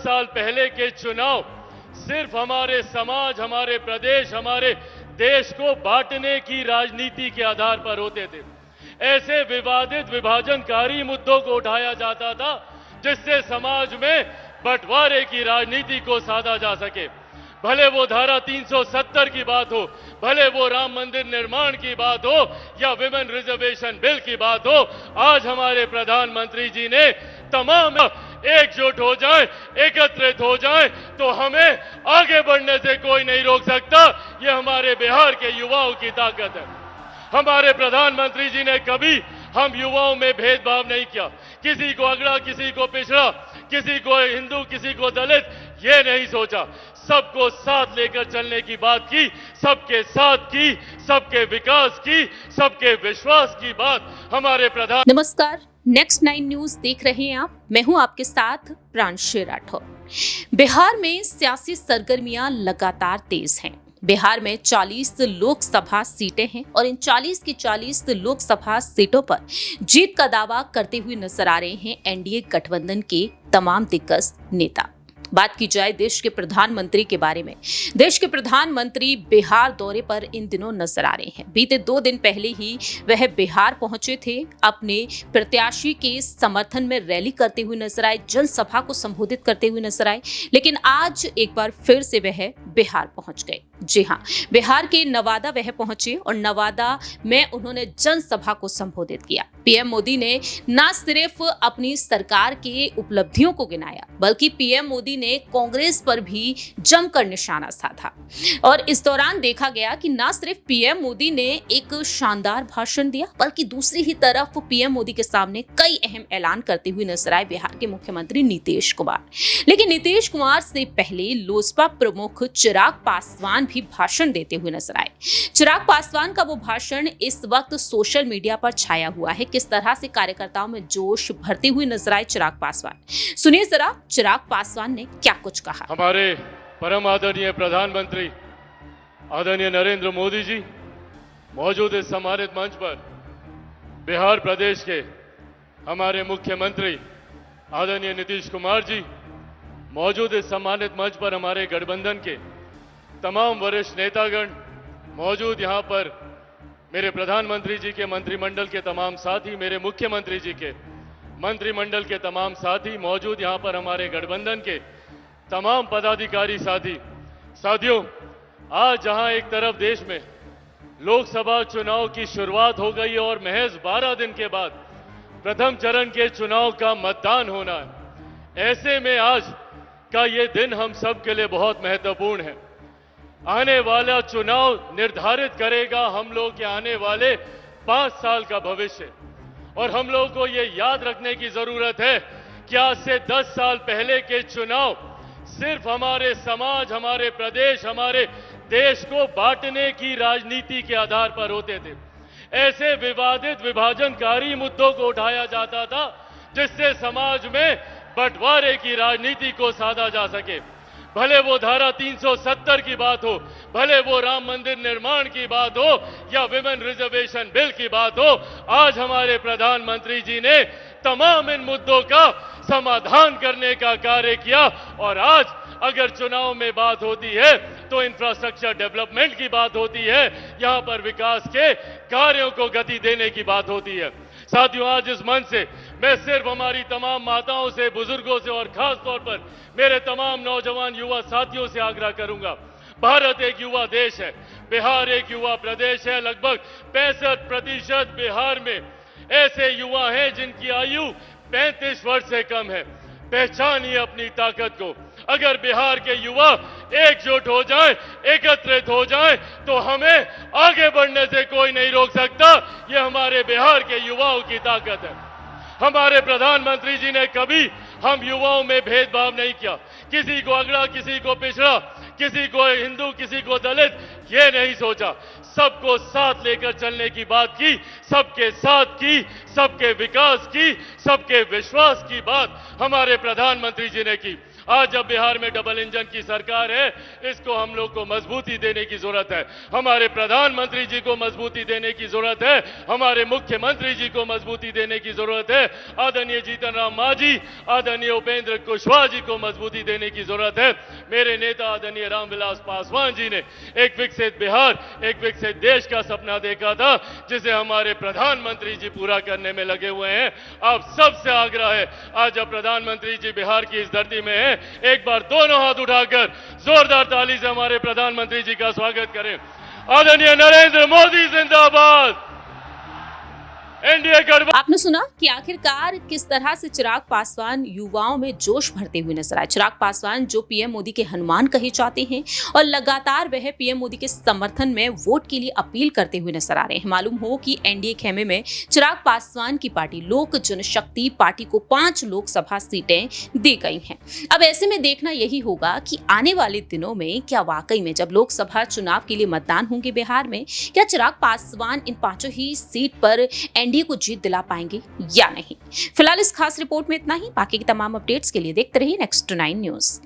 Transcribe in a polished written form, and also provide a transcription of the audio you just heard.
साल पहले के चुनाव सिर्फ हमारे समाज, हमारे प्रदेश, हमारे देश को बांटने की राजनीति के आधार पर होते थे। ऐसे विवादित विभाजनकारी मुद्दों को उठाया जाता था जिससे समाज में बंटवारे की राजनीति को साधा जा सके। भले वो धारा 370 की बात हो, भले वो राम मंदिर निर्माण की बात हो या विमेन रिजर्वेशन बिल की बात हो, आज हमारे प्रधानमंत्री जी ने तमाम एकजुट हो जाए, एकत्रित हो जाए तो हमें आगे बढ़ने से कोई नहीं रोक सकता। ये हमारे बिहार के युवाओं की ताकत है। हमारे प्रधानमंत्री जी ने कभी हम युवाओं में भेदभाव नहीं किया, किसी को अगड़ा, किसी को पिछड़ा, किसी को हिंदू, किसी को दलित, ये नहीं सोचा। सबको साथ लेकर चलने की बात की, सबके साथ की, सबके विकास की, सबके विश्वास की बात हमारे प्रधान। नमस्कार, नेक्स्ट 9 न्यूज देख रहे हैं आप। मैं हूं आपके साथ प्रांशु राठौर। बिहार में सियासी सरगर्मियां लगातार तेज हैं। बिहार में 40 लोकसभा सीटें हैं और इन 40 की 40 लोकसभा सीटों पर जीत का दावा करते हुए नजर आ रहे हैं एनडीए गठबंधन के तमाम दिग्गज नेता। बात की जाए देश के प्रधानमंत्री के बारे में, देश के प्रधानमंत्री बिहार दौरे पर इन दिनों नजर आ रहे हैं। बीते 2 दिन पहले ही वह बिहार पहुंचे थे, अपने प्रत्याशी के समर्थन में रैली करते हुए नजर आए, जनसभा को संबोधित करते हुए नजर आए। लेकिन आज एक बार फिर से वह बिहार पहुंच गए। जी हां, बिहार के नवादा वह पहुंचे और नवादा में उन्होंने जनसभा को संबोधित किया। पीएम मोदी ने न सिर्फ अपनी सरकार के उपलब्धियों को गिनाया, बल्कि पीएम मोदी ने कांग्रेस पर भी जमकर निशाना साधा। और इस दौरान देखा गया कि न सिर्फ पीएम मोदी ने एक शानदार भाषण दिया, बल्कि दूसरी ही तरफ पीएम मोदी के सामने कई अहम ऐलान करते हुए नजर आए बिहार के मुख्यमंत्री नीतीश कुमार। लेकिन नीतीश कुमार से पहले लोजपा प्रमुख चिराग पासवान भी भाषण देते हुए नजर आए। चिराग पासवान का वो भाषण इस वक्त सोशल मीडिया पर छाया हुआ है। किस तरह से कार्यकर्ताओं में जोश भरते हुए नजर आए चिराग पासवान, सुनिए जरा चिराग पासवान ने क्या कुछ कहा। हमारे परम आदरणीय प्रधानमंत्री आदरणीय नरेंद्र मोदी जी मौजूद इस सम्मानित मंच पर बिहार प्रदेश के हमारे मुख्यमंत्री आदरणीय नीतीश कुमार जी मौजूद इस सम्मानित मंच पर हमारे गठबंधन के तमाम वरिष्ठ नेतागण मौजूद, यहाँ पर मेरे प्रधानमंत्री जी के मंत्रिमंडल के तमाम साथी, मेरे मुख्यमंत्री जी के मंत्रिमंडल के तमाम साथी मौजूद, यहाँ पर हमारे गठबंधन के तमाम पदाधिकारी साथियों, आज जहां एक तरफ देश में लोकसभा चुनाव की शुरुआत हो गई और महज 12 दिन के बाद प्रथम चरण के चुनाव का मतदान होना है, ऐसे में आज का ये दिन हम सब के लिए बहुत महत्वपूर्ण है। आने वाला चुनाव निर्धारित करेगा हम लोग के आने वाले 5 साल का भविष्य। और हम लोग को ये याद रखने की जरूरत है कि आज से 10 साल पहले के चुनाव सिर्फ हमारे समाज, हमारे प्रदेश, हमारे देश को बांटने की राजनीति के आधार पर होते थे। ऐसे विवादित विभाजनकारी मुद्दों को उठाया जाता था जिससे समाज में बंटवारे की राजनीति को साधा जा सके। भले वो धारा 370 की बात हो, भले वो राम मंदिर निर्माण की बात हो या विमेन रिजर्वेशन बिल की बात हो, आज हमारे प्रधानमंत्री जी ने तमाम इन मुद्दों का समाधान करने का कार्य किया। और आज अगर चुनाव में बात होती है तो इंफ्रास्ट्रक्चर डेवलपमेंट की बात होती है, यहां पर विकास के कार्यों को गति देने की बात होती है। साथियों, आज इस मंच से मैं सिर्फ हमारी तमाम माताओं से, बुजुर्गों से और खास तौर पर मेरे तमाम नौजवान युवा साथियों से आग्रह करूंगा। भारत एक युवा देश है, बिहार एक युवा प्रदेश है। लगभग 65% बिहार में ऐसे युवा हैं जिनकी आयु 35 वर्ष से कम है। पहचानिए अपनी ताकत को। अगर बिहार के युवा एकजुट हो जाए, एकत्रित हो जाए तो हमें आगे बढ़ने से कोई नहीं रोक सकता। ये हमारे बिहार के युवाओं की ताकत है। हमारे प्रधानमंत्री जी ने कभी हम युवाओं में भेदभाव नहीं किया, किसी को अगड़ा, किसी को पिछड़ा, किसी को हिंदू, किसी को दलित, ये नहीं सोचा। सबको साथ लेकर चलने की बात की, सबके साथ की, सबके विकास की, सबके विश्वास की बात हमारे प्रधानमंत्री जी ने की। आज जब बिहार में डबल इंजन की सरकार है, इसको हम लोग को मजबूती देने की जरूरत है। हमारे प्रधानमंत्री जी को मजबूती देने की जरूरत है, हमारे मुख्यमंत्री जी को मजबूती देने की जरूरत है, आदरणीय जीतन राम मांझी, आदरणीय उपेंद्र कुशवाहा जी को मजबूती देने की जरूरत है। मेरे नेता आदरणीय रामविलास पासवान जी ने एक विकसित बिहार, एक विकसित देश का सपना देखा था, जिसे हमारे प्रधानमंत्री जी पूरा करने में लगे हुए हैं। आप सबसे आग्रह है, आज जब प्रधानमंत्री जी बिहार की इस धरती में है, एक बार दोनों हाथ उठाकर जोरदार ताली से हमारे प्रधानमंत्री जी का स्वागत करें। आदरणीय नरेंद्र मोदी जिंदाबाद, एनडीए गठबंधन। आपने सुना कि आखिरकार किस तरह से चिराग पासवान युवाओं में जोश भरते हुए नजर आए। चिराग पासवान जो पीएम मोदी के हनुमान कहे जाते हैं और लगातार वह पीएम मोदी के समर्थन में वोट के लिए अपील करते हुए नजर आ रहे हैं। मालूम हो कि एनडीए खेमे में चिराग पासवान की पार्टी लोक जनशक्ति पार्टी को 5 लोकसभा सीटें दी गई हैं। अब ऐसे में देखना यही होगा कि आने वाले दिनों में क्या वाकई में जब लोकसभा चुनाव के लिए मतदान होंगे बिहार में, क्या चिराग पासवान इन 5 ही सीट पर एनडीए को जीत दिला पाएंगे या नहीं। फिलहाल इस खास रिपोर्ट में इतना ही। बाकी की तमाम अपडेट्स के लिए देखते रहिए नेक्स्ट 9 न्यूज।